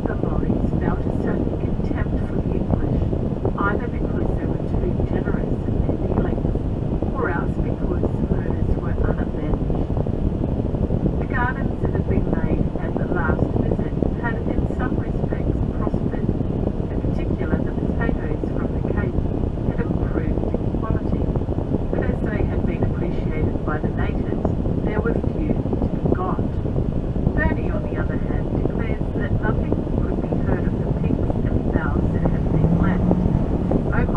the lorries felt a certain contempt for the English, either because they were too generous in their dealings, or else because murders were unavenged. The gardens that had been made at the last visit had in some respects prospered. In particular, the potatoes from the Cape had improved in quality, but as they had been appreciated by the natives, there were few to be got. Bernie, on the other hand, declares that nothing could be heard of the pigs and fowls that had been left.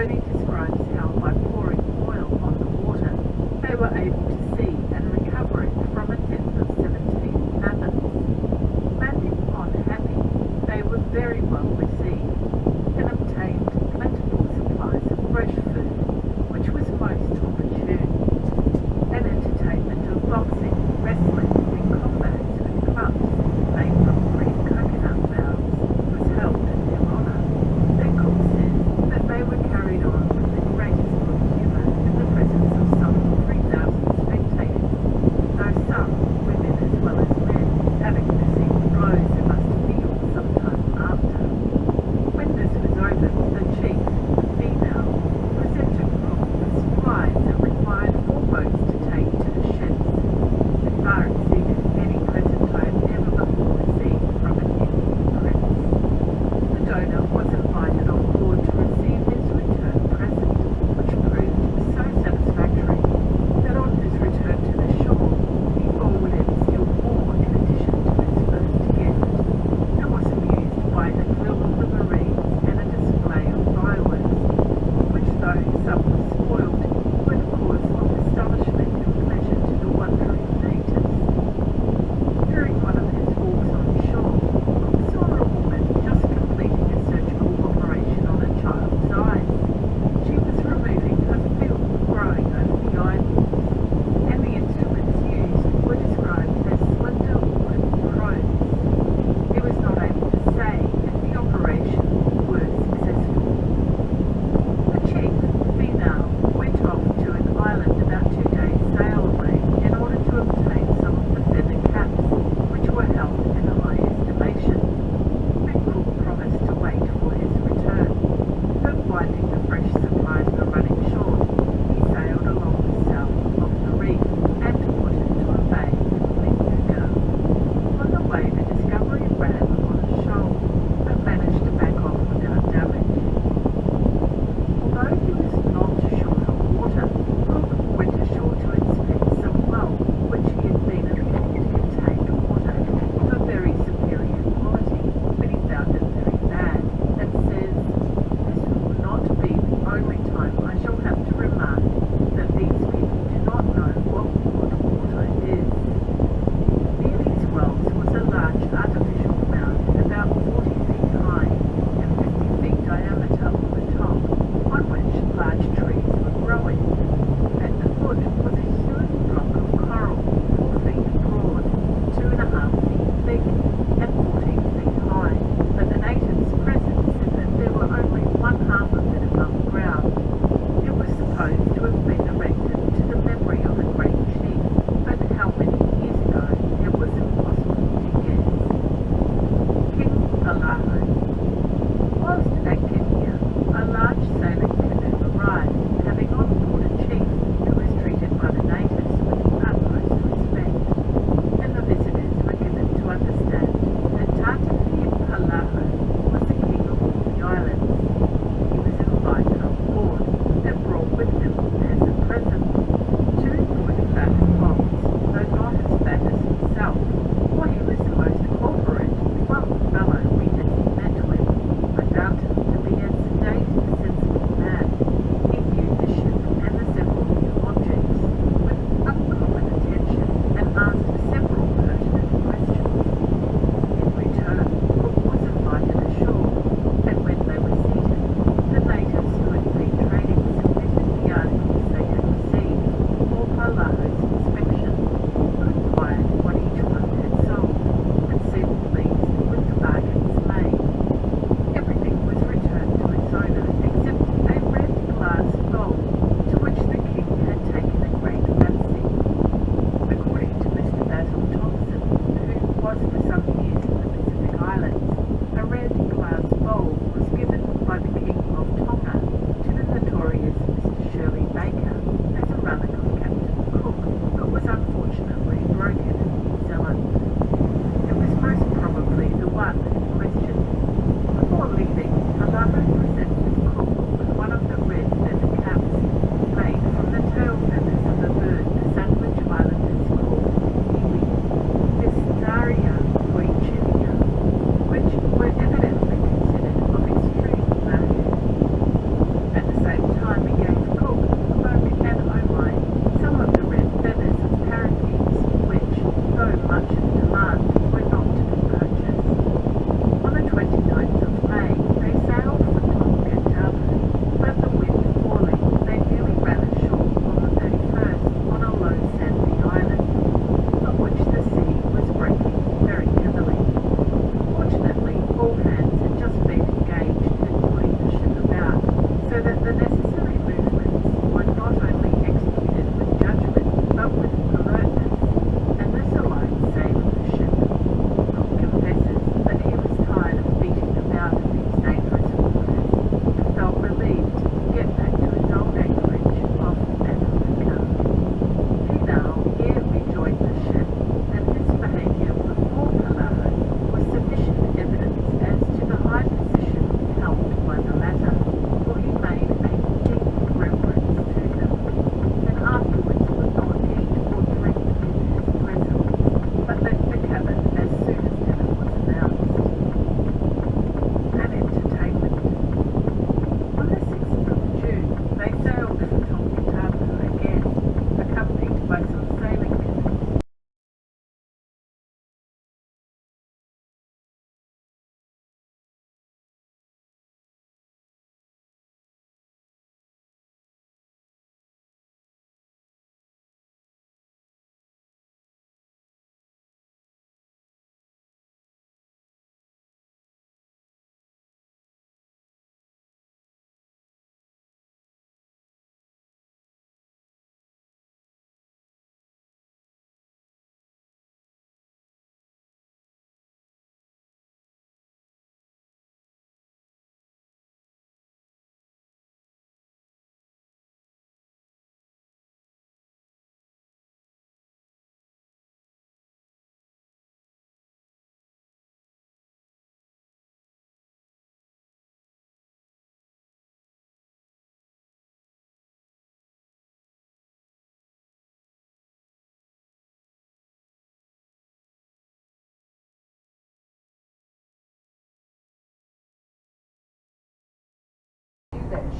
Tony describes how by pouring oil on the water, they were able to see and recover it from a depth of 17 fathoms. Landing on Happy, they were very well received and obtained plentiful supplies of fresh food, which was most opportune. An entertainment of boxing, wrestling, and combats with clubs made from green coconut boughs was held in their honour. Their cook says that they were carried on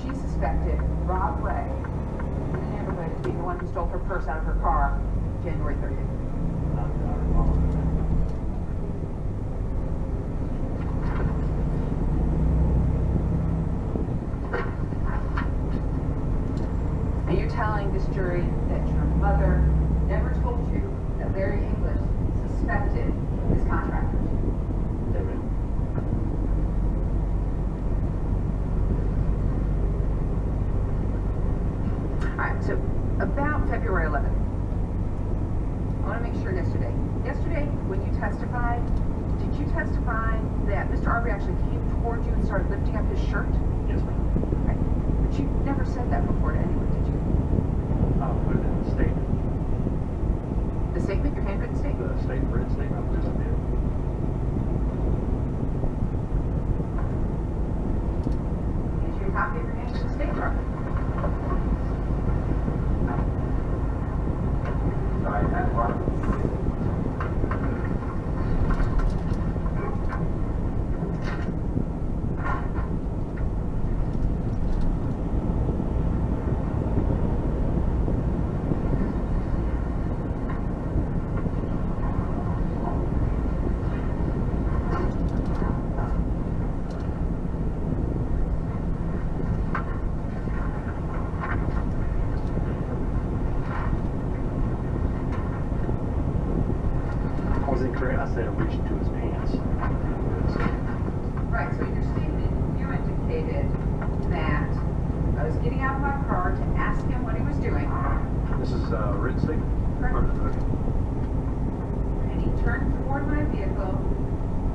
she suspected Rob Ray in the neighborhood as being the one who stole her purse out of her car January 30th. And you're telling this jury that your mother never told you that Larry English suspected his contractors? Alright, so about February 11th. I want to make sure yesterday. Yesterday, when you testified, did you testify that Mr. Arbery actually came toward you and started lifting up his shirt? Yes, ma'am. Right. But you never said that before to anyone, did you? I'll put it in the statement. The statement? Your handwritten statement? The statement, written statement, I believe I did. Here's your copy of your handwritten statement. Sorry, that part. I was incorrect. I said I reached into his pants. Right, so in your statement, you indicated that I was getting out of my car to ask him what he was doing. This is a written statement? Correct. Okay. And he turned toward my vehicle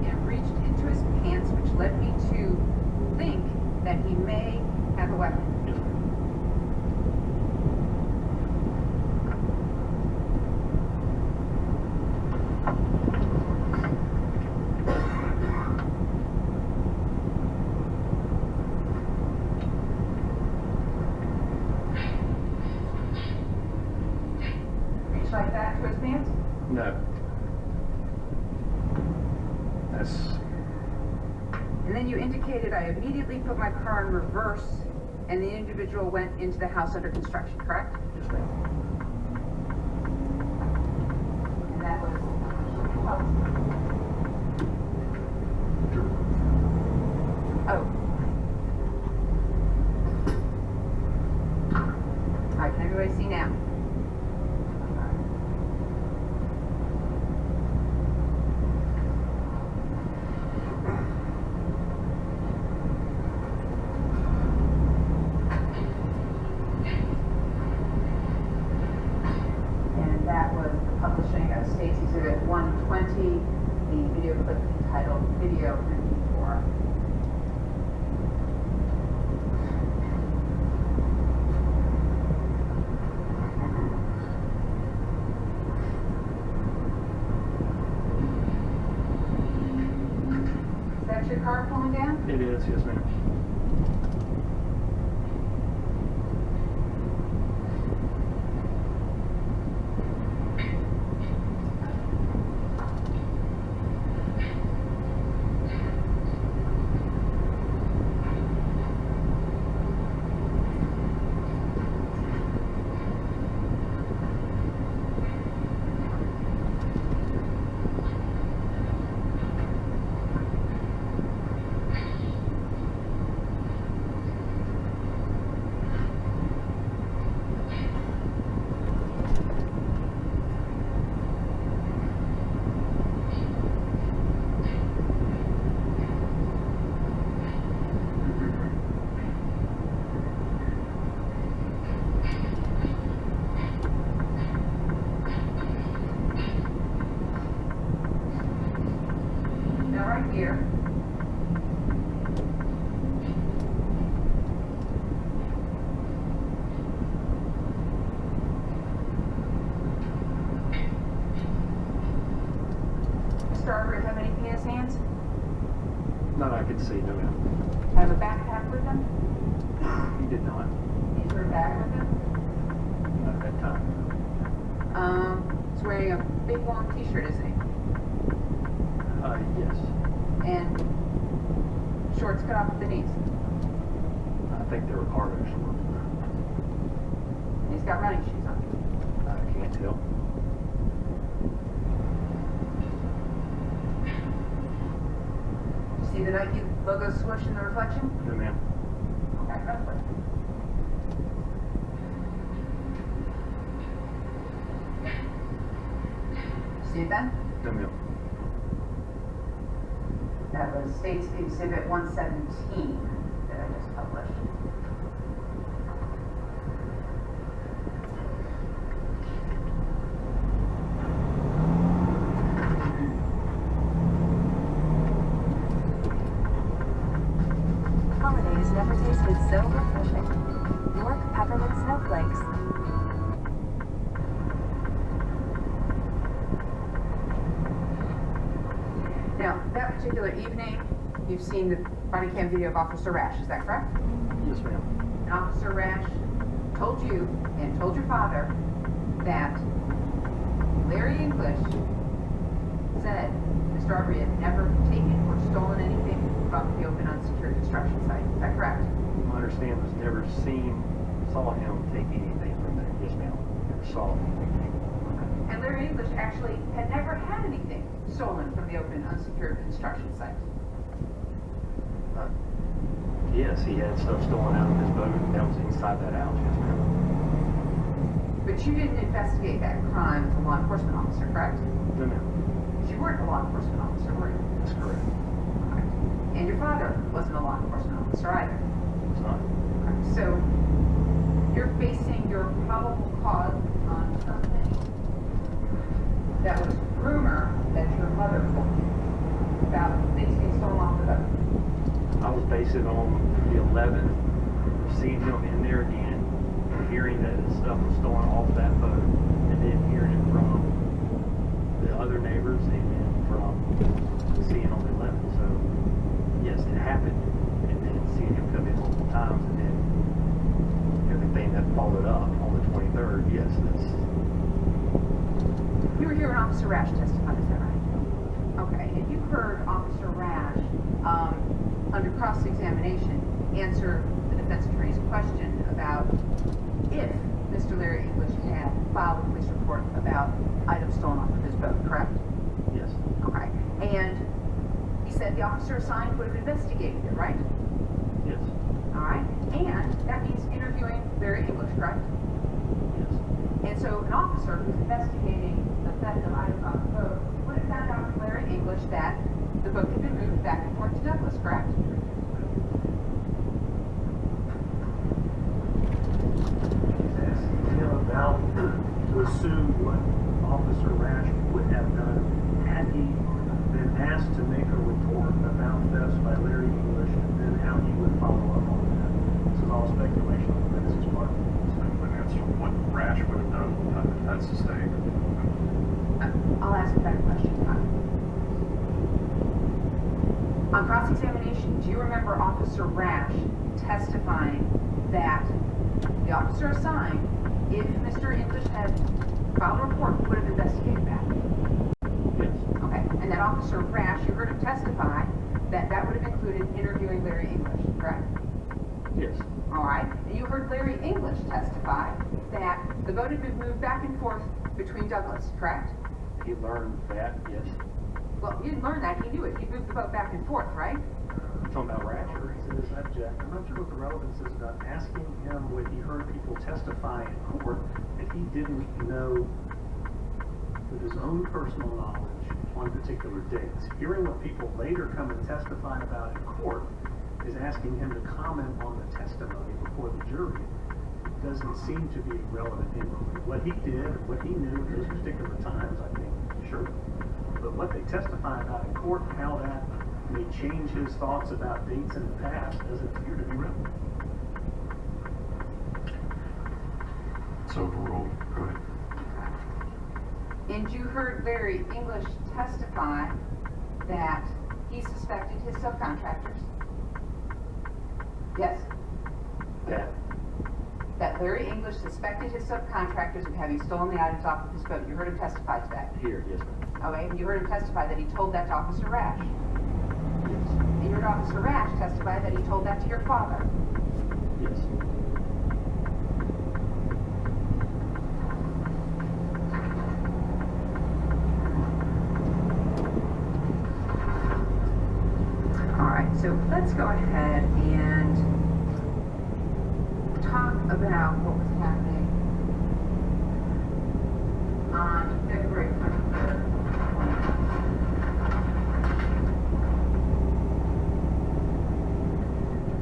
and reached into his pants, which led me to think that he may have a weapon. Yes, ma'am. Reached like that to his pants? No. That's... And then you indicated I immediately put my car in reverse and the individual went into the house under construction, correct? Yes, ma'am. And that was... Oh. Alright, can everybody see now? And that was the publishing of State's Exhibit 120, the video clip entitled Video Mentor. Is that your car pulling down? It is, yes, ma'am. Now right here. Mr. Arbery, have anything in his hands? Not I could see, no, ma'am. Have a backpack with him? He did not. Is there a bag with him? Not at that time. He's wearing a big long t-shirt, isn't he? Yes. And shorts cut off at the knees. think they were cargo shorts. He's got running shoes on. I can't tell. See the Nike logo swoosh in the reflection? No, ma'am. Okay, go for it. See it then? No, ma'am. That was States Exhibit 117 that I just published. Holidays never tasted so refreshing. York peppermint snowflakes. Now, that particular evening, you've seen the body cam video of Officer Rash, is that correct? Yes, ma'am. And Officer Rash told you and told your father that Larry English said Mr. Aubrey had never taken or stolen anything from the open unsecured construction site. Is that correct? My understanding was never saw him take anything from there. Yes, ma'am. Never saw anything. And Larry English actually had never had anything stolen from the open unsecured construction site. Yes, he had stuff stolen out of his boat that was inside that house. Yes, ma'am. But you didn't investigate that crime as a law enforcement officer, correct? No, ma'am. You weren't a law enforcement officer, were you? That's correct. Correct. And your father wasn't a law enforcement officer either. It's not. Correct. So you're basing your probable cause on something that was rumor that your mother told you about things being stolen off the boat. I was basing it on the 11th, seeing him in there again, hearing that his stuff was stolen off that boat, and then hearing it from the other neighbors, and then from seeing on the 11th. So, yes, it happened, and then seeing him come in multiple times, and then everything that followed up on the 23rd, yes, that's... You were here when Officer Rash testified, is that right? Okay, and you heard Officer Rash, under cross-examination, answer the defense attorney's question about if Mr. Larry English had filed a police report about items stolen off of his boat, correct? Yes. Okay, and he said the officer assigned would have investigated it, right? Yes. All right, and that means interviewing Larry English, correct? Yes. And so an officer who's investigating the theft of items off the boat would have found out from Larry English that the boat had been moved back and forth to Douglas, correct? He's asking him about to assume what Officer Rash would have done had he been asked to make a report about thefts by Larry English, and then how he would follow up on that. This is all speculation on Vince's part. But that's what Rash would have done. That's the stake. I'll ask a better question. On cross-examination, do you remember Officer Rash testifying that the officer assigned, if Mr. English had filed a report, would have investigated that? Yes. Okay, and that Officer Rash, you heard him testify that that would have included interviewing Larry English, correct? Yes. All right, and you heard Larry English testify that the boat had been moved back and forth between Douglas, correct? He learned that, yes. Well, he didn't learn that, he knew it. He moved the boat back and forth, right? You're talking about Rash, or Says object. I'm not sure what the relevance is about asking him when he heard people testify in court that he didn't know with his own personal knowledge on particular dates. Hearing what people later come and testify about in court is asking him to comment on the testimony before the jury. It doesn't seem to be relevant inquiry. What he did and what he knew at those particular times, I think, sure. But what they testify about in court, how that may change his thoughts about dates in the past, doesn't appear to be relevant. It's overruled. Go ahead. And you heard Larry English testify that he suspected his subcontractors. Yes? That Larry English suspected his subcontractors of having stolen the items off of his boat. You heard him testify to that. Here, yes, ma'am. Okay, and you heard him testify that he told that to Officer Rash. Yes. And you heard Officer Rash testify that he told that to your father. Yes. Alright, so let's go ahead and talk about what was happening on February 23rd.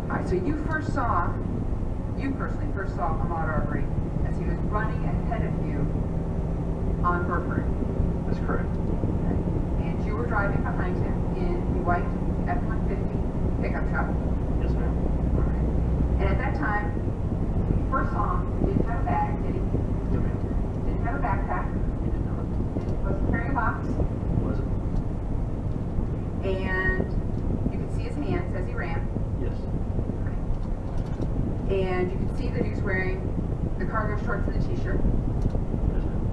Alright, so you personally first saw Ahmaud Arbery as he was running ahead of you on Burford. That's correct. And you were driving behind him in the white F-150 pickup truck. Yes, ma'am. And at that time, when you first saw him, he didn't have a bag, did he? No, ma'am. Didn't have a backpack. He did not. Wasn't carrying a box. Was it? And you could see his hands as he ran. Yes. And you could see that he was wearing the cargo shorts and the t-shirt. Yes, ma'am.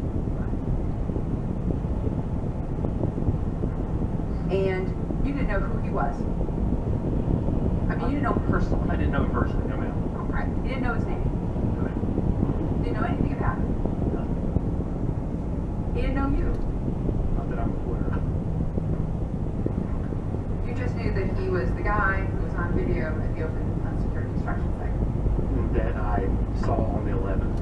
And you didn't know who he was. I mean, you didn't know him personally. I didn't know him personally. No, ma'am. Right. You didn't know his name. No, ma'am. You didn't know anything about him. Nothing. He didn't know you. Not that I'm aware of. You just knew that he was the guy who was on video at the open unsecured construction site. That I saw on the 11th.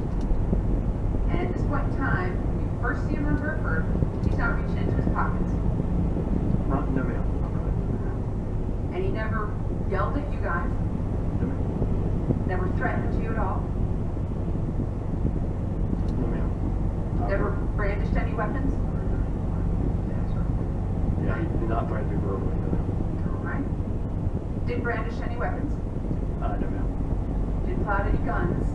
And at this point in time, when you first see him on Burford, he's not reaching into his pockets. No, ma'am. And he never yelled at you guys, No, ma'am. never threatened you at all, No, ma'am. never brandished any weapons. Yeah, he did not threaten me verbally. No, ma'am. Right? Didn't brandish any weapons, No, ma'am. didn't pull out any guns,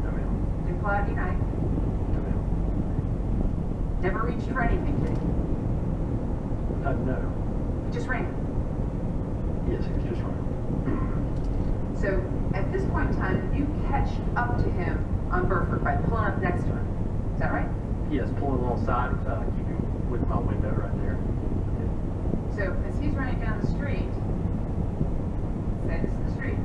No, ma'am. didn't pull out any knife, No, ma'am. never reached for anything, did he? No. He just ran. Yes, he was just running. So at this point in time, you catch up to him on Burford by pulling up next to him. Is that right? Yes, pulling alongside, keeping with my window right there. So as he's running down the street, say this is the street,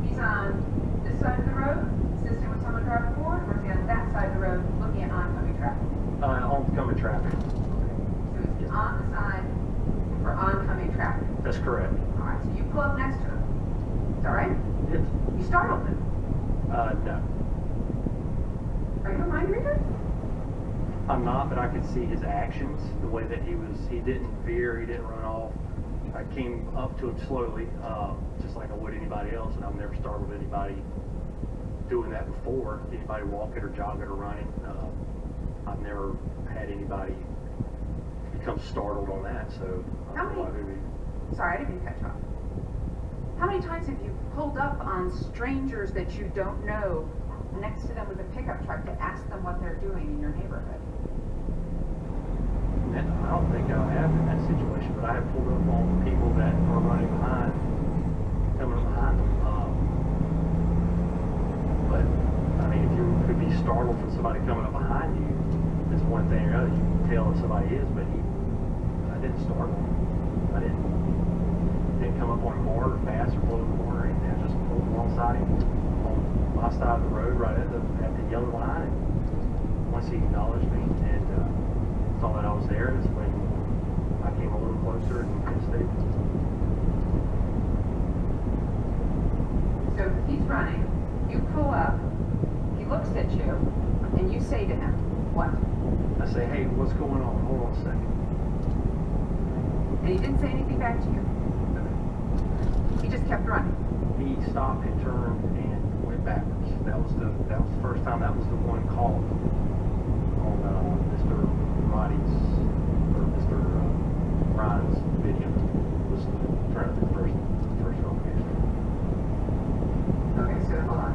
he's on this side of the road, assisting with someone driving forward, or is he on that side of the road looking at oncoming traffic? Oncoming traffic. So he's on the side for oncoming traffic. That's correct. All right, so you pull up next to him. Is that right? Yes. You startled him. No. Are you a mind reader? I'm not, but I could see his actions, the way that he didn't veer, he didn't run off. I came up to him slowly, just like I would anybody else, and I've never startled anybody doing that before. Anybody walking or jogging or running. I've never had anybody become startled on that, so I How don't know why many- they would. Sorry, I didn't mean to cut you off. How many times have you pulled up on strangers that you don't know next to them with a pickup truck to ask them what they're doing in your neighborhood? I don't think I have in that situation, but I have pulled up on people that are running behind, coming up behind them. But, I mean, if you could be startled from somebody coming up behind you, it's one thing or other. You can tell if somebody is, but I didn't startle him. I didn't come up on him hard or fast or blow the horn or anything. I just pulled alongside him on my side of the road right at the yellow line. And once he acknowledged me and saw that I was there, that's when I came a little closer and stayed. So he's running, you pull up, he looks at you, and you say to him, what? I say, hey, what's going on? Hold on a second. And he didn't say anything back to you. He just kept running. He stopped and turned and went backwards. That was the first time. That was the one call on Mr. Roddy's or Mr. Ryan's video. Was turned the first location. Okay, so hold on.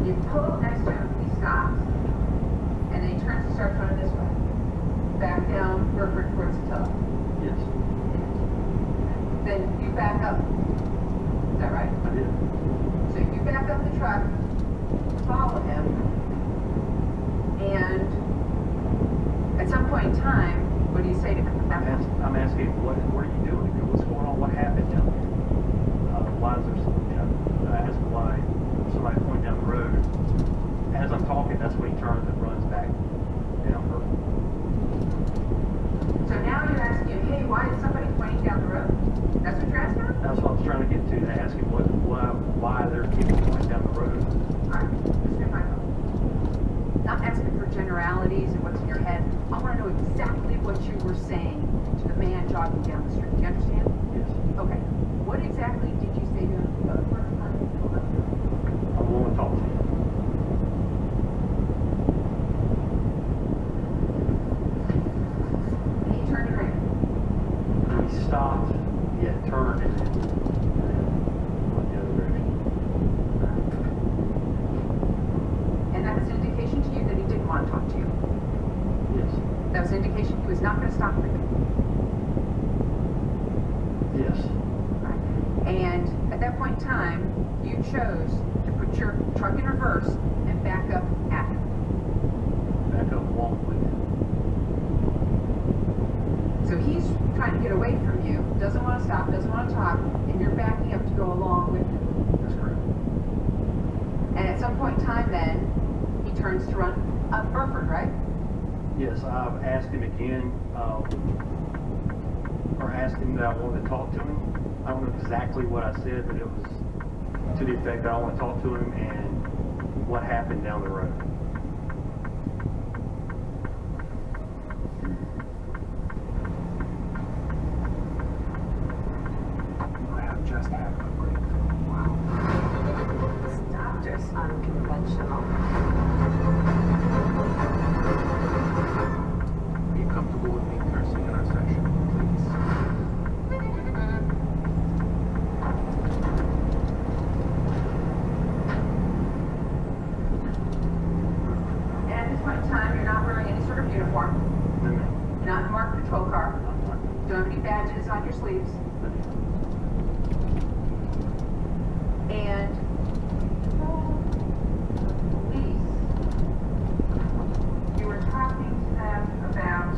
You pull up next to him, he stops, and then he turns and starts running this way. Back down Burford towards the top. Yes, Then you back up. Is that right? I did. So you back up the truck, follow him, and at some point in time, what do you say to him? I'm asking, what are you doing? What's going on? What happened down there? Why is there some, I asked him, chose to put your truck in reverse and back up at him. Back up along with it. So he's trying to get away from you, doesn't want to stop, doesn't want to talk, and you're backing up to go along with him. That's correct. And at some point in time then, he turns to run up Burford, right? Yes, I've asked him again, or asked him that I wanted to talk to him. I don't know exactly what I said, but it was to the effect that I want to talk to him and what happened down the road. I have just had a break. Wow. Stop just unconventional. Are you comfortable with me cursing in our session, please? And at this point in time, you're not wearing any sort of uniform. No, no. You're not in a marked patrol car. Don't have any badges on your sleeves. And police, you were talking to them about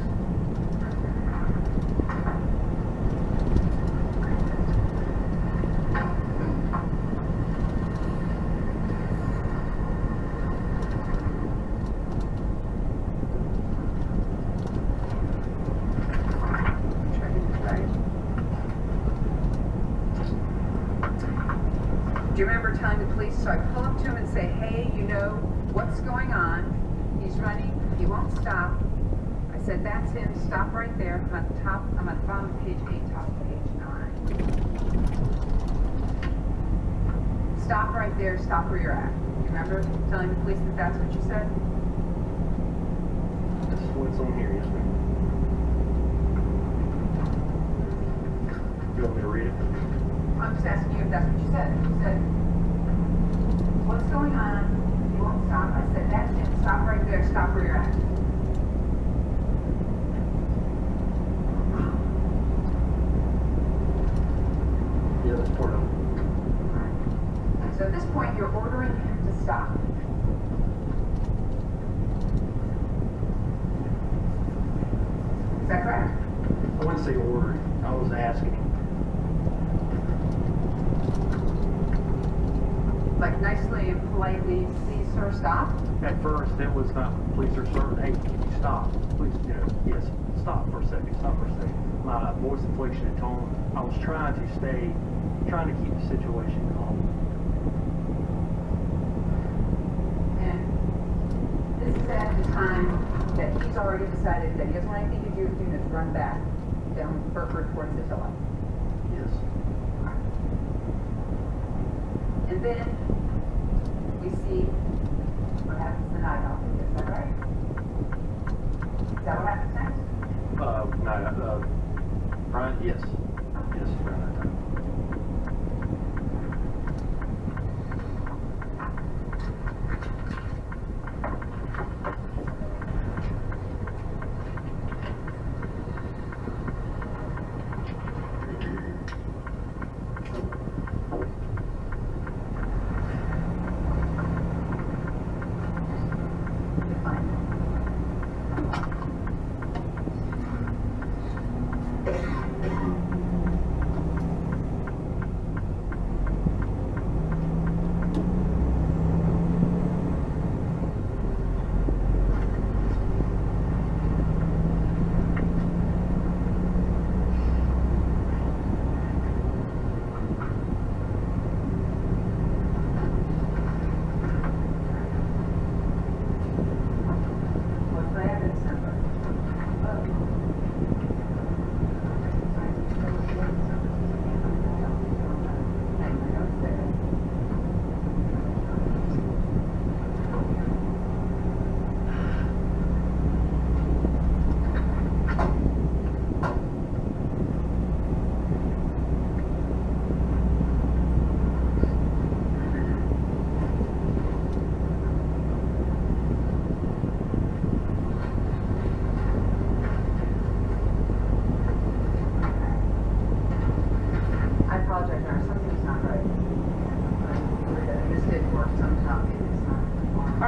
Do you remember telling the police, so I pull up to him and say, hey, you know what's going on? He's running, he won't stop. I said, that's him, stop right there. I'm at the top, I'm at the bottom of page 8, top of page 9. Stop right there, stop where you're at. You remember telling the police that that's what you said? This is what's on here, yes, ma'am. You want me to read it? I'm just asking you if that's what you said. You said, what's going on? You won't stop. I said, that's it. Stop right there. Stop where you're at. Yeah, that's part of it. So at this point, you're ordering him to stop. Is that correct? I wouldn't say ordering. I was asking him. Like nicely and politely, please, sir, stop. At first, it was not, please, sir, hey, can you stop? Please, you know, yes, stop for a second, stop for a second. My voice inflection and tone, I was trying to keep the situation calm. And this is at the time that he's already decided that he doesn't want anything to do with you, just run back down Burford towards the Tilla. Yes. And then we see what happens the night off. Is that right? Is that what happens next? Brian, yes. Yes, around that time.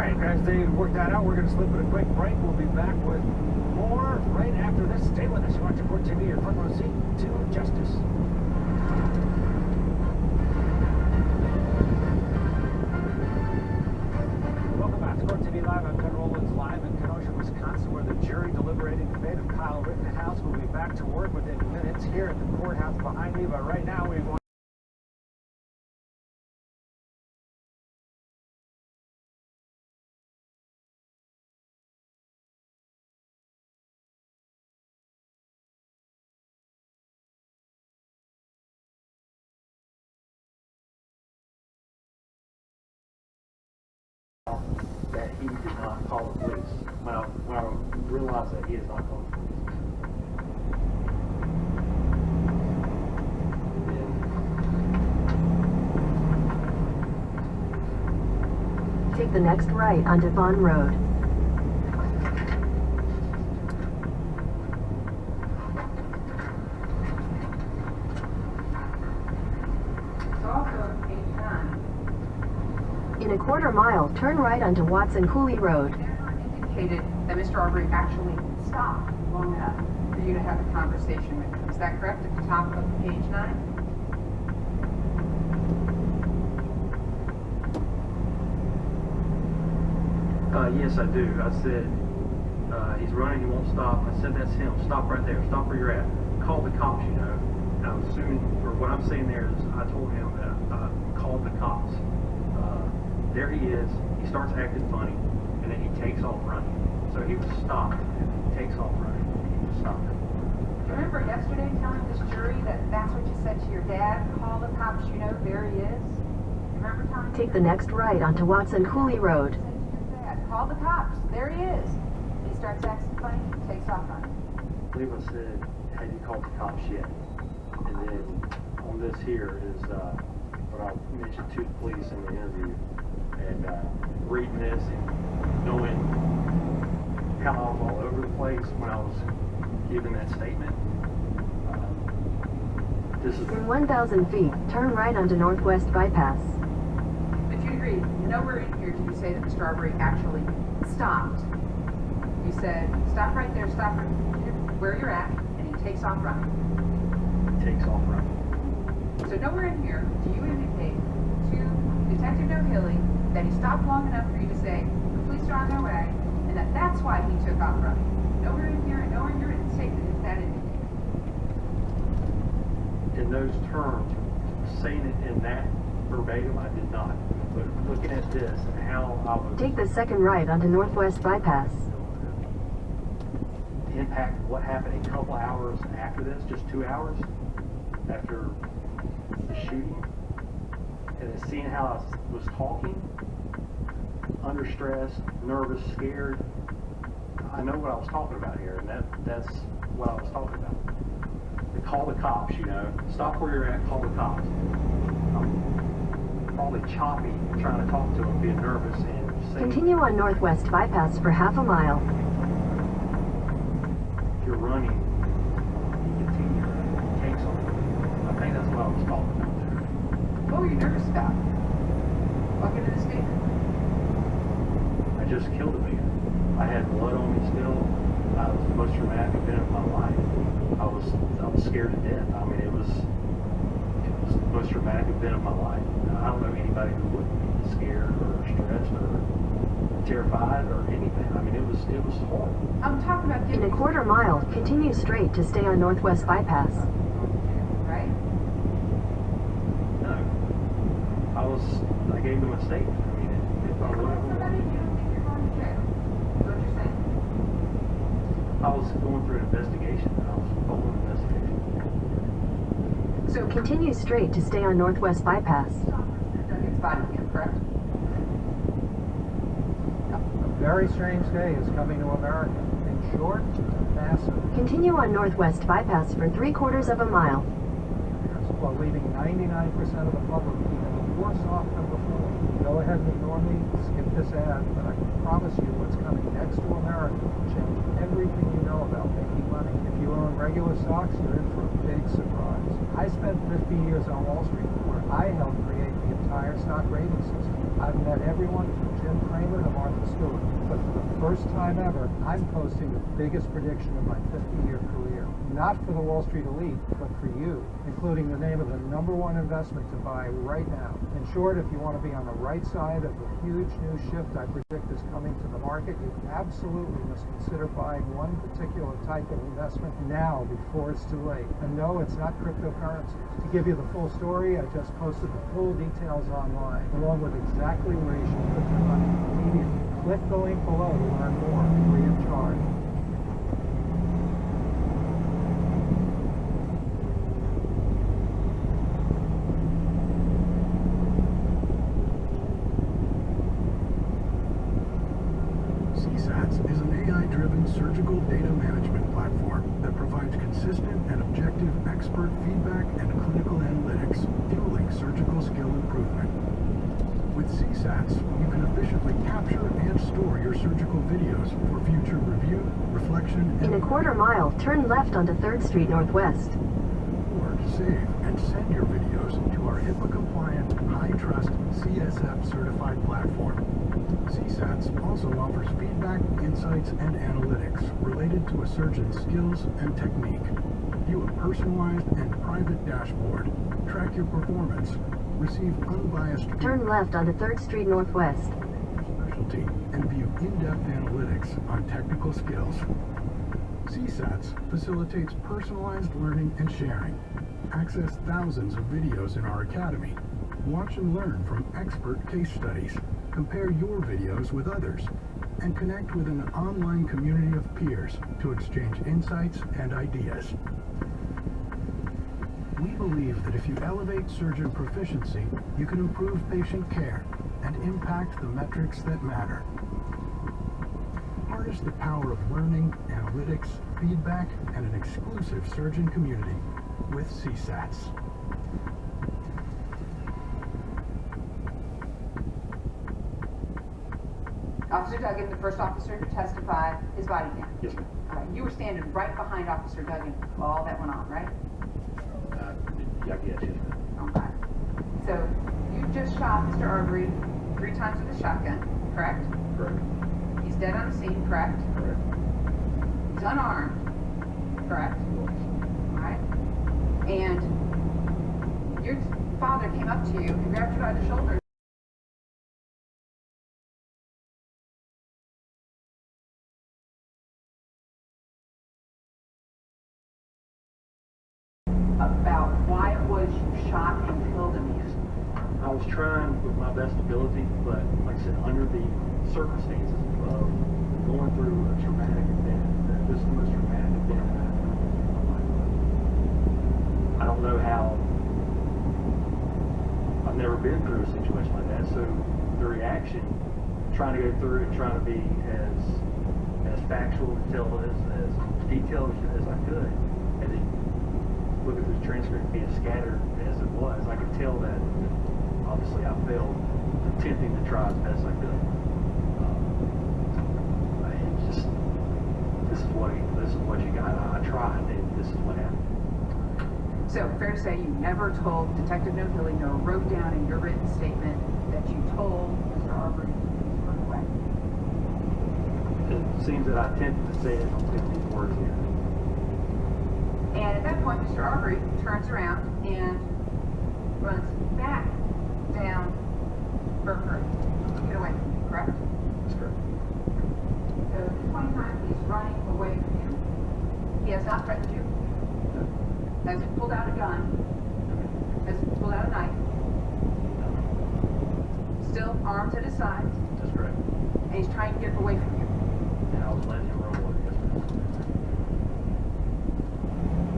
right, guys, they worked that out. We're going to slip it a quick break. We'll be back with more right after this. Stay with us. Watch Court TV, your front row seat to justice. Welcome back to Court TV Live. I'm Ken Rollins, live in Kenosha, Wisconsin, where the jury deliberating the fate of Kyle Rittenhouse will be back to work within minutes here at the courthouse behind me. But right now, we want that he did not call the police. When I realized that he has not called the police. Take the next right onto Vaughn Road. It's also on page 9. In a quarter mile, turn right onto Watson Cooley Road. Indicated that Mr. Arbery actually stopped long enough for you to have a conversation with him. Is that correct at the top of page 9? Yes, I do. I said, he's running, he won't stop. I said, that's him. Stop right there. Stop where you're at. Call the cops, you know. And I'm assuming, or what I'm saying there is, I told him that I called the cops. There he is. He starts acting funny, and then he takes off running. So he was stopped, and he takes off running. He was stopped. Do you remember yesterday telling this jury that that's what you said to your dad? Call the cops, you know, there he is? Remember telling me? Take the next right onto Watson Cooley Road. Call the cops. There he is. He starts acting funny, takes off running. I believe I said, have you called the cops yet? And then on this here is what I mentioned to the police in the interview. And reading this and knowing how I was all over the place when I was giving that statement. This is In 1,000 feet, turn right onto Northwest Bypass. But you agree, nowhere in here did you say that Mr. Arbery actually stopped. You said, stop right there, stop right where you're at, and he takes off running. takes off running. So nowhere in here do you indicate to Detective O'Hilly that he stopped long enough for you to say, the police are on their way, and that that's why he took off running. Nowhere in here, and nowhere in your statement is that indicated. In those terms, saying it in that verbatim, I did not. But looking at this and how I was... Take the second right onto Northwest Bypass. The impact of what happened a couple hours after this, just 2 hours after the shooting, and then seeing how I was talking, under stress, nervous, scared. I know what I was talking about here, and that's what I was talking about. They call the cops, you know. Stop where you're at, call the cops. I'm probably choppy, trying to talk to them, being nervous, and saying... Continue on Northwest Bypass for half a mile. If you're running, you continue running. It takes on. I think that's what I was talking about there. What were you nervous about? Walk into the statement. I just killed a man. I had blood on me still. I was the most traumatic event of my life. I was scared to death. I mean, it was the most traumatic event of my life. I don't know anybody who wouldn't be scared or stressed or terrified or anything. I mean, it was horrible. I'm talking about In a quarter mile, continue straight to stay on Northwest Bypass. right? No. I gave them a statement. I mean, if I would have... Somebody, you don't think you're going to jail. That's what you're saying. I was going through an investigation. I was following an investigation. So Continue straight to stay on Northwest Bypass. It's body cam, correct? a very strange day is coming to America. In short, massive. Continue on Northwest Bypass for 3/4 of a mile. While leaving 99% of the public even worse off than before. Go ahead and ignore me, skip this ad, but I can promise you what's coming next to America will change everything you know about making money. If you own regular stocks, you're in for a big surprise. I spent 50 years on Wall Street, where I helped create the entire stock rating system. I've met everyone from Jim Cramer to Martha Stewart, but for the first time ever, I'm posting the biggest prediction of my 50-year career. Not for the Wall Street elite, but for you, including the name of the #1 investment to buy right now. In short, if you want to be on the right side of the huge new shift I predict is coming to the market, you absolutely must consider buying one particular type of investment now before it's too late. And no, it's not cryptocurrencies. To give you the full story, I just posted the full details online, along with exactly where you should put your money immediately. Click the link below to learn more, free of charge. CSATS is an AI-driven surgical data management platform that provides consistent and objective expert feedback and clinical analytics, fueling surgical skill improvement. With CSATS, you can efficiently capture and store your surgical videos for future review, reflection, and In a quarter mile, turn left onto 3rd Street Northwest. or to save and send your videos to our HIPAA-compliant, high-trust, CSF-certified platform. CSATS also offers feedback, insights, and analytics related to a surgeon's skills and technique. View a personalized and private dashboard, track your performance, receive unbiased Turn left onto 3rd Street Northwest. specialty, and view in-depth analytics on technical skills. CSATS facilitates personalized learning and sharing. Access thousands of videos in our academy. Watch and learn from expert case studies. Compare your videos with others. And connect with an online community of peers to exchange insights and ideas. We believe that if you elevate surgeon proficiency, you can improve patient care and impact the metrics that matter. Harness the power of learning, analytics, feedback, and an exclusive surgeon community with CSATS. Officer Duggan, the first officer to testify, his body down. Yes, ma'am. All right, you were standing right behind Officer Duggan while all that went on, right? Yeah, yes, ma'am. Okay. So you just shot Mr. Arbery 3 times with a shotgun, correct? Correct. He's dead on the scene, correct? Correct. He's unarmed, correct? All right. And your father came up to you and grabbed you by the shoulder. About why it was you shot and killed him. I was trying with my best ability, but like I said, under the circumstances of going through a traumatic event, this is the most traumatic event I've ever been through in my life. I don't know how. I've never been through a situation like that, so the reaction, trying to go through it, trying to be as factual and tell as detailed as I could, and then look at this transcript being scattered as it was, I could tell that obviously I failed attempting to try as best I could. It's just this is what you got. I tried, and this is what happened. So, fair to say you never told Detective No-Hilly, nor wrote down in your written statement that you told Mr. Arbery to run away. It seems that I attempted to say it on 15 words here. And at that point, Mr. Arbery turns around and runs back down Burger to get away from you, correct? That's correct. So, at this point in time, he's running away from you. He has not threatened you. Has pulled out a gun. Has pulled out a knife. Still armed at his side. That's correct. And he's trying to get away from you. And I was letting him run away. Yes, ma'am.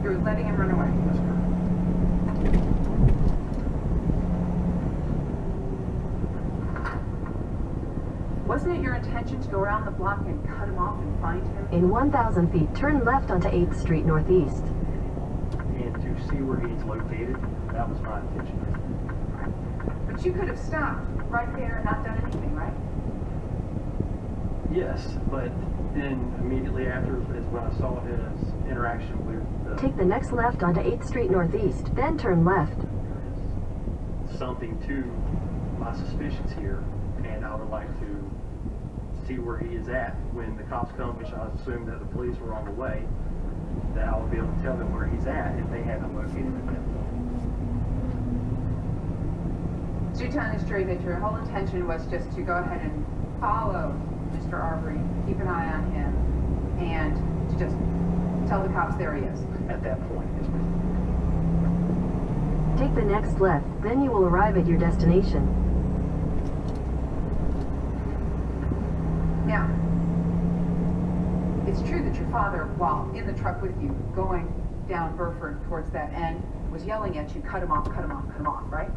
You're letting him run away. That's correct. Wasn't it your intention to go around the block and cut him off and find him? In 1,000 feet, turn left onto 8th Street Northeast. And to see where he's located, that was my intention. But you could have stopped right there and not done anything, right? Yes, but then immediately after is when I saw his interaction with the... Take the next left onto 8th Street Northeast, then turn left. Something to my suspicions here I would like to see where he is at when the cops come, which I assume that the police were on the way, that I will be able to tell them where he's at if they haven't located him yet. So you're telling this jury that your whole intention was just to go ahead and follow Mr. Arbery, keep an eye on him, and to just tell the cops there he is? At that point, yes, ma'am. Take the next left, then you will arrive at your destination. Now, it's true that your father, while in the truck with you, going down Burford towards that end, was yelling at you, cut him off, cut him off, cut him off, right?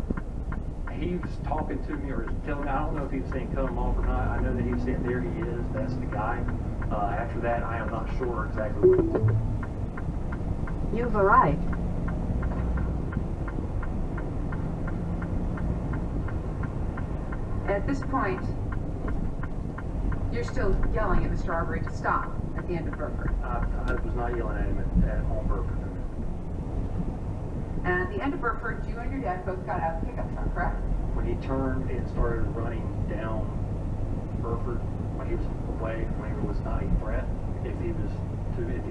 He was talking to me or telling me, I don't know if he was saying cut him off or not. I know that he was saying there he is, that's the guy. After that, I am not sure exactly what he did. You've arrived. At this point, you're still yelling at Mr. Arbery to stop at the end of Burford. I was not yelling at him on Burford. And at the end of Burford, you and your dad both got out of the pickup truck, correct? When he turned and started running down Burford, when he was away, when he was not a threat, if he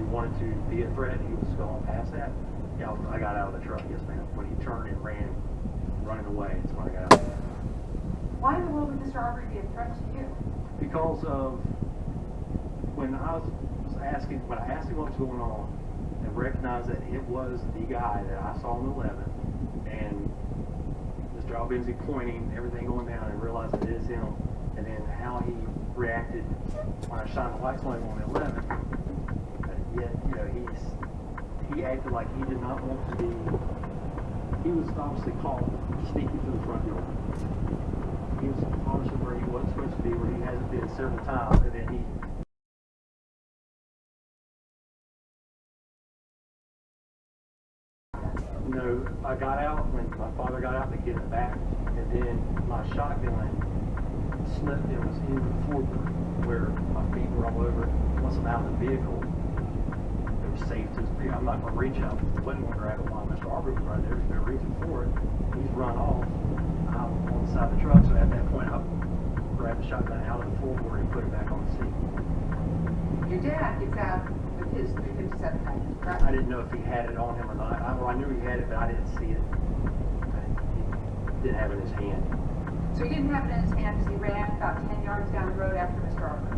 wanted to be a threat, he was going past that. Yeah, I got out of the truck, yes ma'am. When he turned and running away, that's when I got out. Why in the world would Mr. Arbery be a threat to you? Because of when I asked him what was going on, and recognized that it was the guy that I saw on the 11th, and Mr. Albenzi pointing, everything going down, and realized that it is him, and then how he reacted when I shined the lights on him on the 11th. Yet, you know, he acted like he did not want to be. He was obviously caught sneaking through the front door. He was obviously where he wasn't supposed to be, where he hasn't been several times, and then he. You know, I got out when my father got out to get it back, and then my shotgun slipped and was in the floorboard where my feet were all over it. Once I'm out of the vehicle, it was safe to speak. I'm not going to reach out. I wasn't going to grab it while Mr. Arbery was right there. There's no reason for it. He's run off. I'm on the side of the truck, so at that point, I grabbed the shotgun out of the floorboard and put it back on the seat. Your dad gets out with his .357 Magnum, correct? I didn't know if he had it on him or not. I knew he had it, but I didn't see it. He didn't have it in his hand. So he didn't have it in his hand because he ran about 10 yards down the road after Mr. Arbery.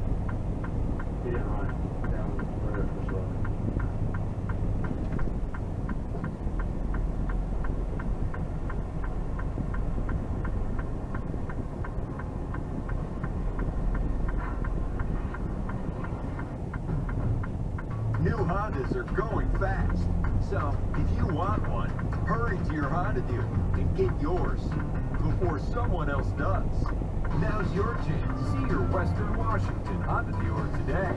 He didn't run down the road for Mr. Arbery. New Hondas are going fast, so if you want one, hurry to your Honda dealer and get yours before someone else does. Now's your chance to see your Western Washington Honda dealer today.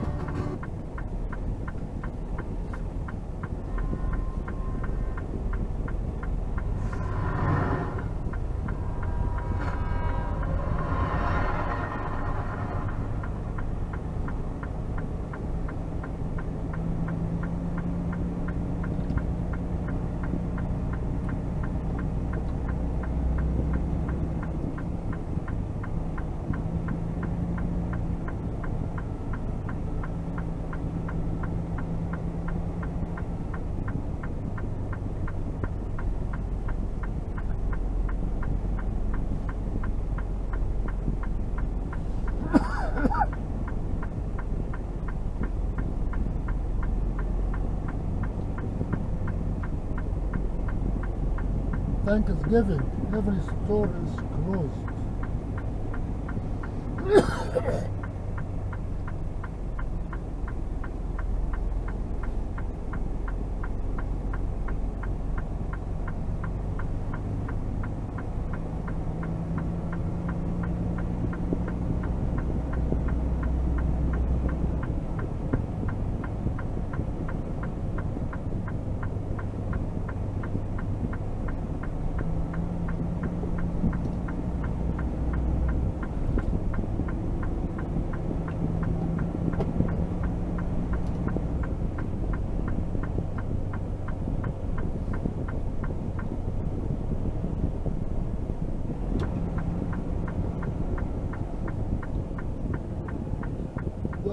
Thanksgiving, every store is closed.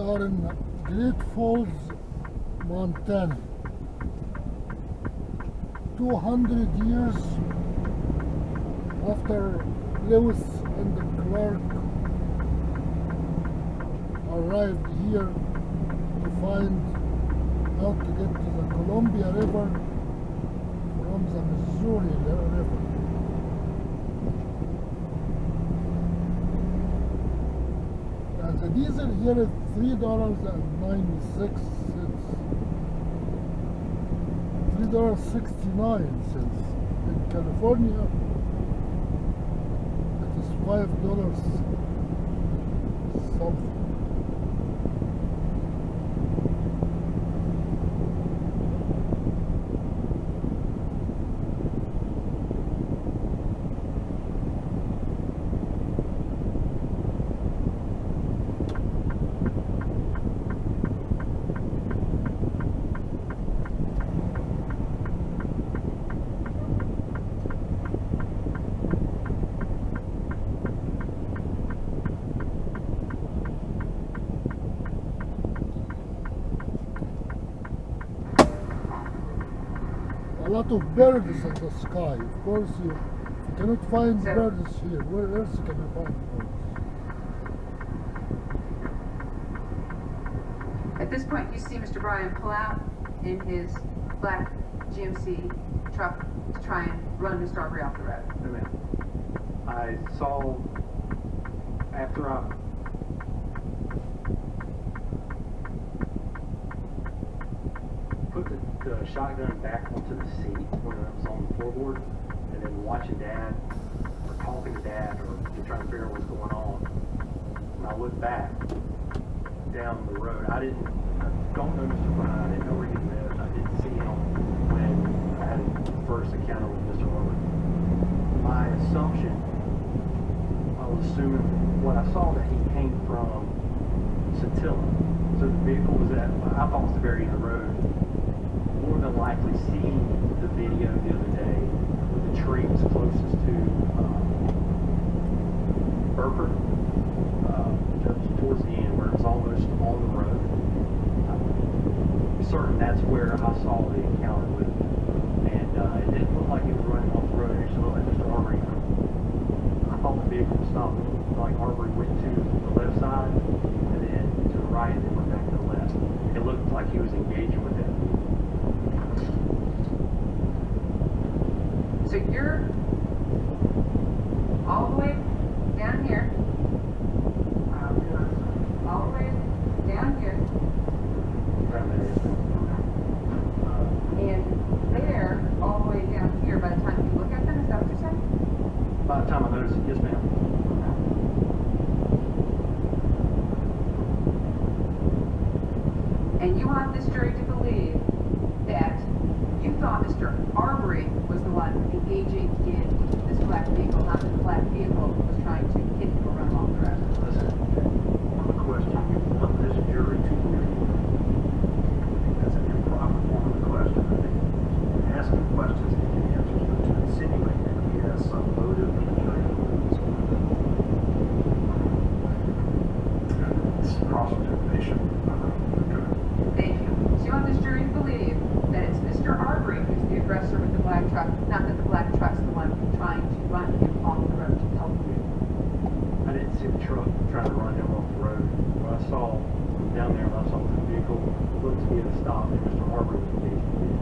are in Great Falls, Montana. 200 years after Lewis and Clark arrived here to find how to get to the Columbia River from the Missouri River. And the diesel here is $3.96. $3.69. In California, it is $5 something. A lot of birds in the sky. Of course, you cannot find birds here. Where else can you find birds? At this point, you see Mr. Bryan pull out in his black GMC truck to try and run Mr. Arbery off the road. No, ma'am. I saw after I put the shotgun back onto the seat when I was on the floorboard, and then watching Dad or talking to Dad or just trying to figure out what's going on. When I looked back down the road, I don't know Mr. Bryan. I didn't know where he lived. I didn't see him when I had the first encounter with Mr. Arbery. My assumption, I was assuming what I saw that he came from Satilla. So the vehicle was at, I thought it was the very end of the road. More than likely seeing the video the other day with the tree was closest to Burford, just towards the end where it was almost on the road. I'm certain that's where I saw the encounter with him. And it didn't look like he was running off the road. It actually looked like Mr. Arbery. I thought the vehicle was stopping. Like Arbery went to the left side and then to the right and then went back to the left. It looked like he was engaging with him. So you're all the way down here. All the way down here. And there, all the way down here, by the time you look at them, is that what you're saying? By the time I noticed it, yes ma'am. And you want this jury to believe that you thought Mr. Arbery was the one engaging in this black vehicle, not that the black vehicle was trying to hit him or run him off the road. Listen, on the question, you want this jury to believe. I think that's an improper form of the question. I think asking questions and getting answers, but to insinuate that he has some motive for the jury to believe. It's cross-examination. Thank you. So you want this jury to believe that it's Mr. Arbery who's the aggressor with the black truck, not that the black truck's the one trying to run him off the road to help you. I didn't see the truck trying to run him off the road. What I saw down there, when I saw the vehicle looked to be at a stop and Mr. Arbery was engaged with it.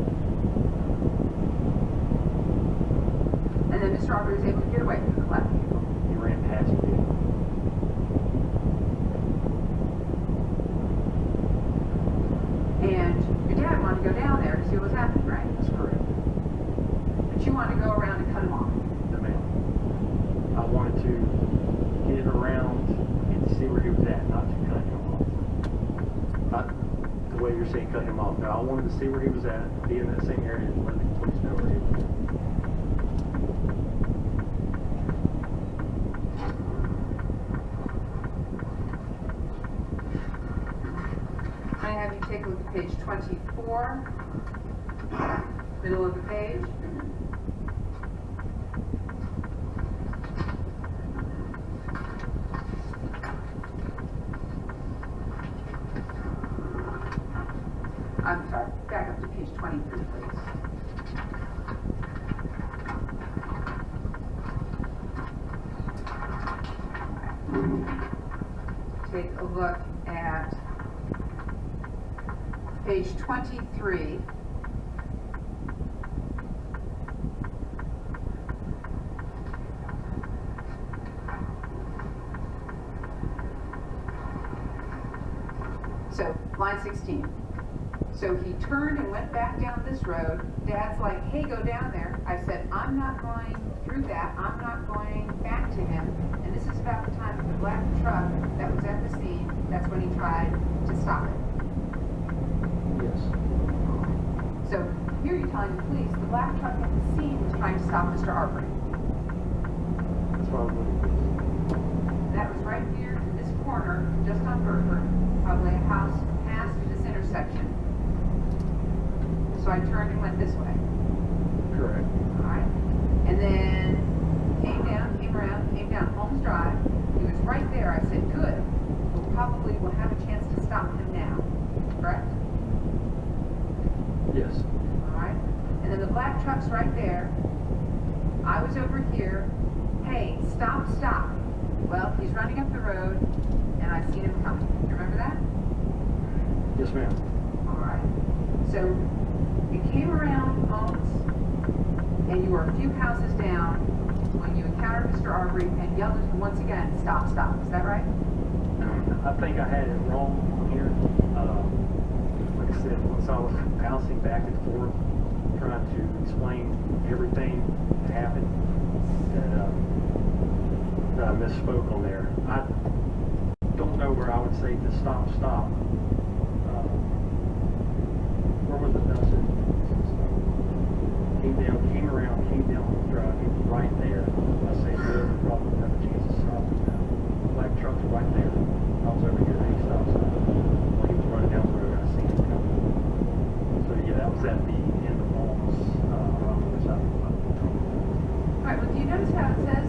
And then Mr. Arbery was able to get away from the black vehicle. He ran past me. And your dad wanted to go down there to see what was happening, right? That's correct. But you wanted to go around and cut him off. No ma'am. I wanted to get around and see where he was at, not to cut him off. Not the way you're saying cut him off. No, I wanted to see where he was at, be in that same area and let the police know where he was at. I have you take a look at page 24, middle of the page. page 23, please. Take a look at page 23. So, line 16. So he turned and went back down this road. Dad's like, hey, go down there. I said, I'm not going through that. I'm not going back to him. And this is about the time that the black truck that was at the scene, that's when he tried to stop it. Yes. So here you're telling the police the black truck at the scene was trying to stop Mr. Arbery. That's what I was looking for. That was right here in this corner, just on Burford, probably a house past this intersection. So I turned and went this way. Correct. Alright. And then came down, came around, came down Holmes Drive. He was right there. I said, good. We'll probably will have a chance to stop him now. Correct? Yes. Alright. And then the black truck's right there. I was over here. Hey, stop, stop. Well, he's running up the road, and I seen him coming. You remember that? Yes, ma'am. Alright. So, you came around Holmes, and you were a few houses down when you encountered Mr. Arbery and yelled at him once again, stop, stop. Is that right? I think I had it wrong here. Like I said, once I was bouncing back and forth, trying to explain everything that happened, that I misspoke on there. I don't know where I would say to stop, stop. Where was it that I said? Came down, came around, came down the drive. He was right there. I say, good, we probably have a chance to stop him now. The black truck's right there. I was over here, and he stopped. Well, he was running down the road. I seen him coming. So yeah, that was at the end of Holmes, around the side of the road. Alright, well, do you notice how it says,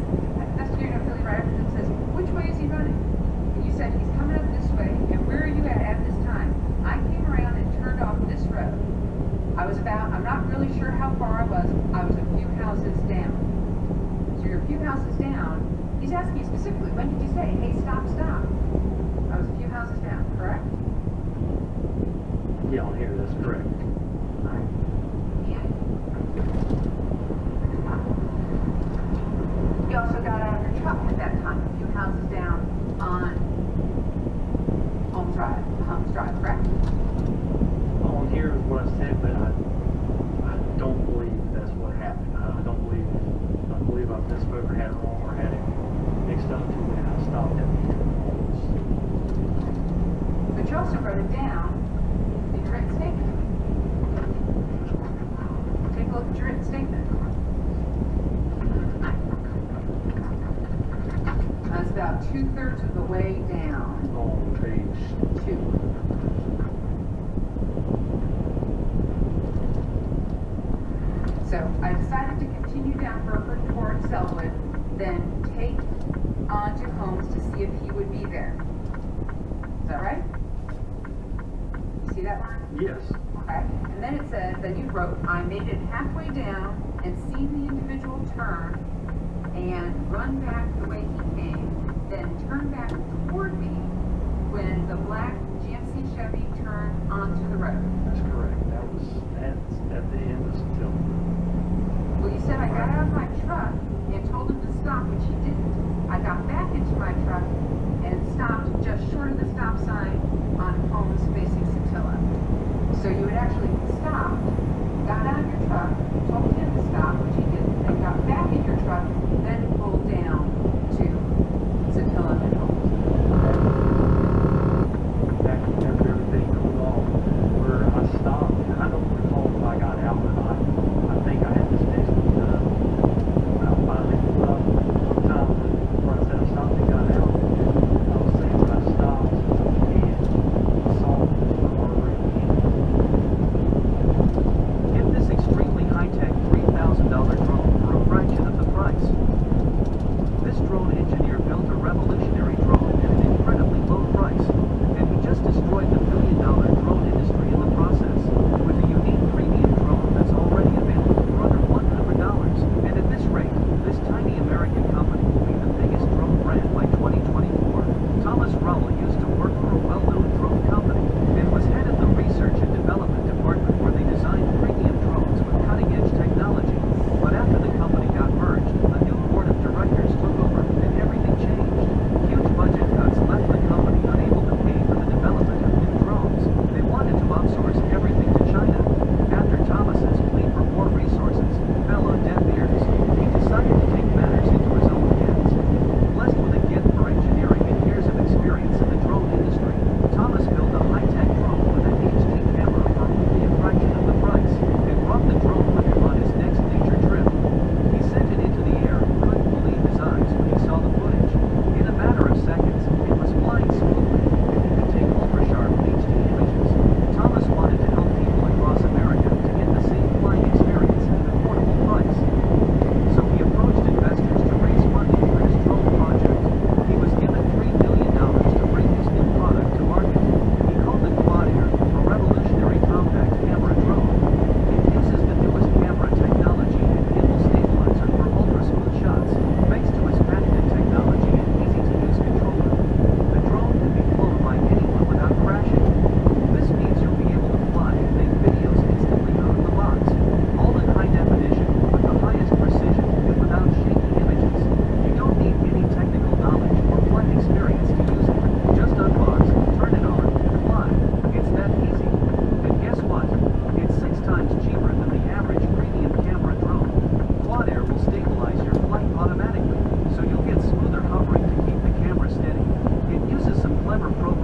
investigator affiliate right after it says, which way is he running? And you said he's coming up this way, and where are you at this time? I came around and turned off this road. I'm not really sure how far I was a few houses down. So you're a few houses down. He's asking you specifically, when did you say, hey, stop, stop? I was a few houses down, correct? Yeah, on here, that's correct. Alright. You also got out of your truck at that time, a few houses down on Holmes Drive, correct? On here is what I said, but I don't believe that's what happened. I believe I misspoke or had it wrong or had it mixed up to when I stopped at the end of Holmes. But you also wrote it down in your written statement. Take a look at your written statement. That's about 2/3 of the way down. On page 2. So I decided to continue down Burford towards Selwood, then take on to Holmes to see if he would be there. Is that right? You see that line? Yes. Okay. And then it said, then you wrote, I made it halfway down and seen the individual turn and run back the way he came, then turn back toward me when the black GMC Chevy turned onto the road. That's correct. That's at the end of September. Well, you said I got out of my truck and told him to stop, which he didn't. I got back into my truck and stopped just short of the stop sign on Holmes facing Satilla. So you had actually stopped, got out of your truck, told him to stop, which he didn't, then got back in your truck, then pulled down to Satilla and Holmes.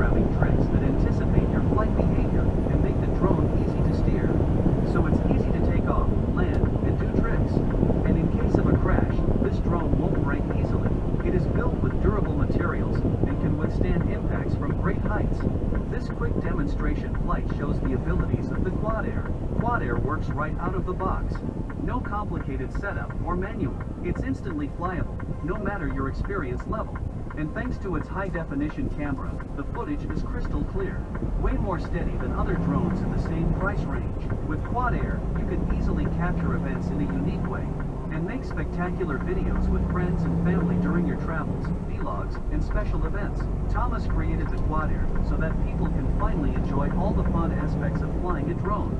programming tricks that anticipate your flight behavior and make the drone easy to steer. So it's easy to take off, land, and do tricks. And in case of a crash, this drone won't break easily. It is built with durable materials and can withstand impacts from great heights. This quick demonstration flight shows the abilities of the Quad Air. Quad Air works right out of the box. No complicated setup or manual. It's instantly flyable, no matter your experience level. And thanks to its high-definition camera, the footage is crystal clear. Way more steady than other drones in the same price range. With Quad Air, you can easily capture events in a unique way and make spectacular videos with friends and family during your travels, vlogs, and special events. Thomas created the Quad Air so that people can finally enjoy all the fun aspects of flying a drone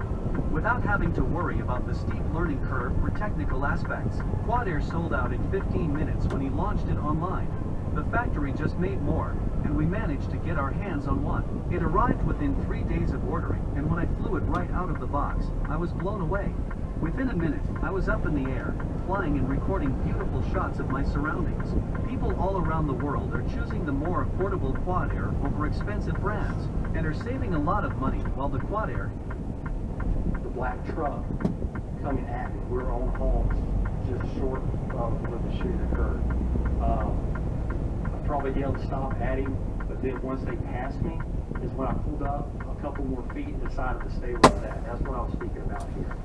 without having to worry about the steep learning curve or technical aspects. Quad Air sold out in 15 minutes when he launched it online. The factory just made more, and we managed to get our hands on one. It arrived within 3 days of ordering, and when I flew it right out of the box, I was blown away. Within a minute, I was up in the air, flying and recording beautiful shots of my surroundings. People all around the world are choosing the more affordable Quad Air over expensive brands, and are saving a lot of money, while the Quad Air, the black truck coming at me, we're on home, just short of where the shoot occurred. I probably yelled stop at him, but then once they passed me, is when I pulled up a couple more feet and decided to stay where I was at. That's what I was speaking about here.